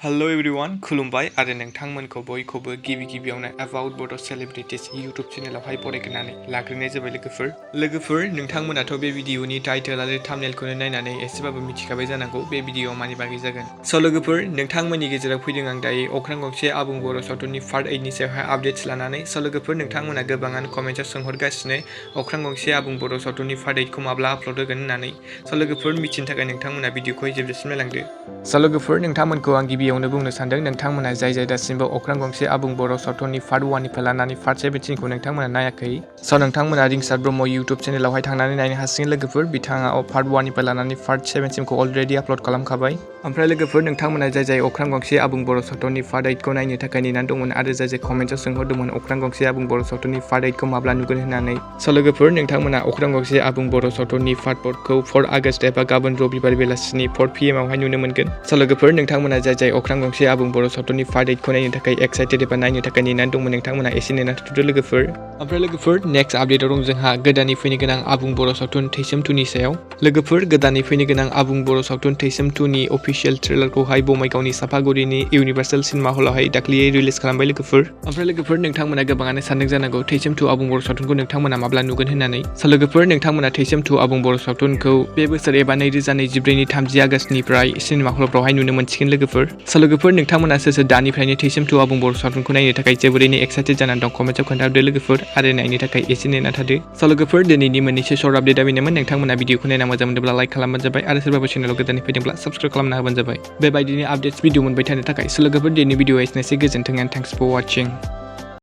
Hello everyone, खुलुमबाय आरो नोंथांमोनखौ बयखौबो गिबियावनो About Bodo Celebrities YouTube चेनेलावहाय फरायग्रोनानै लाग्रोनाय जाबाय लोगोफोर नोंथांमोनाथ' बे भिडिअनि टाइटेल आरो थाम्बनेलखौनो नायनानै एसेबाबो मिथिखाबाय जानांगौ बे भिडिअआ मानि बागै जागोन। स' लोगोफोर नोंथांमोननि गेजेराव फैदों आं दायो अख्रां गंसे आबुं बर' सावथुननि पार्ट 8 नि सायावहाय आपडेट्स लानानै। स' लोगोफोर नोंथांमोना गोबाङानो कमेन्टआव सोंहरगासिनो अख्रां गंसे आबुं बर' सावथुननि पार्ट 8 खौ माब्ला आपल'ड होगोन होननानै। स' लोगोफोर मिथिनो थाखाय नोंथांमोना भिडिअखौहाय जोबजासिम नायलांदो। स' लोगोफोर नोंथांमोनखौ आं गिबियावनो बुंनो सानदों नोंथांमोना जाय दासिमबो अख्रां गंसे आबुं बर' सावथुननि पार्ट 1 निफ्राय लानानै पार्ट 17 खौ नोंथांमोना नायाखै। स' नोंथांमोना रिंसार ब्रह्म YouTube चेनेलावहाय थांनानै नायनो हासिगोन लोगोफोर। बिथाङा पार्ट 1 निफ्राय लानानै पार्ट 7 सिमखौ अलरेडि आपल'ड खालामखाबाय। ओमफ्राय लोगोफोर नोंथांमोना जाय अख्रां गंसे आबुं बर' सावथुननि पार्ट 8 खौ नायनो थाखाय नेनानै दंमोन आरो जाय कमेन्टआव सोंहरदोंमोन अख्रां गंसे आबुं बर' सावथुननि पार्ट 8 खौ माब्ला नुगोन होननानै। स' लोगोफोर नोंथांमोना अख्रां गंसे आबुं बर' सावथुननि पार्ट 4 खौ 4 आगस्ट एबा गाबोन रबिबार बेलासिनि 4 PM आवहाय नुनो मोनगोन। स' लोगोफोर नोंथांमोना जाय अख्रां गंसे आबुं बर' सावथुननि पार्ट 8 खौ नायनो थाखाय एक्साइटेड एबा नायनो थाखाय नेनानै दंमोन नोंथांमोना एसे नेनानै थाथ'दो लोगोफोर। ओमफ्राय लोगोफोर नेक्स्ट आपडेटआव दं जोंहा गोदानै फैनो गोनां आबुं बर' सावथुन थैसोम 2 नि सायाव। लोगोफोर गोदानै फैनो गोनां आबुं बर' सावथुन थैसोम 2 नि अफिसियेल ट्रेलारखौहाय बङाइगावनि सापागुरिनि इउनिभार्सेल सिनेमा हलावहाय दाख्लैयै रिलिज खालामबाय लोगोफोर। ओमफ्राय लोगोफोर नोंथांमोना गोबाङानो सानदों जानांगौ थैसोम 2 आबुं बर' सावथुनखौ नोंथांमोना माब्ला नुगोन होननानै। स' लोगोफोर नोंथांमोना थैसोम 2 आबुं बर' सावथुनखौ बे बोसोर एबा 2024 नि 30 आगस्तनिफ्राय सिनेमा हलफ्रावहाय नुनो मोनसिगोन लोगोफोर। स' लोगोफोर नोंथांमोना सोर दानिफ्रायनो थैसोम 2 आबुं बर' सावथुनखौ नायनो थाखाय जोबोरैनो एक्साइटेड जानानै दं कमेन्टआव खोन्थाहरदो लोगोफोर आरो नायनो थाखाय एसे नेना थादो। स' लोगोफोर दिनैनि मोननैसो शर्ट आपडेटआ बेनोमोन। नोंथांमोना भिडिअखौ नायना मोजां मोनदोंब्ला लाइक खालामबानो जाबाय आरो सोरबाफोर चेनेलाव गोदानै फैदोंब्ला साबस्क्राइब खालामना होबानो जाबाय। बेबायदिनो आपडेट्स भिडिअ मोनबाय थानो थाखाय। स' लोगोफोर दिनैनि भिडिअआ एसेनोसै, गोजोन्थों एन्ड थेंक्स फर वाचिं।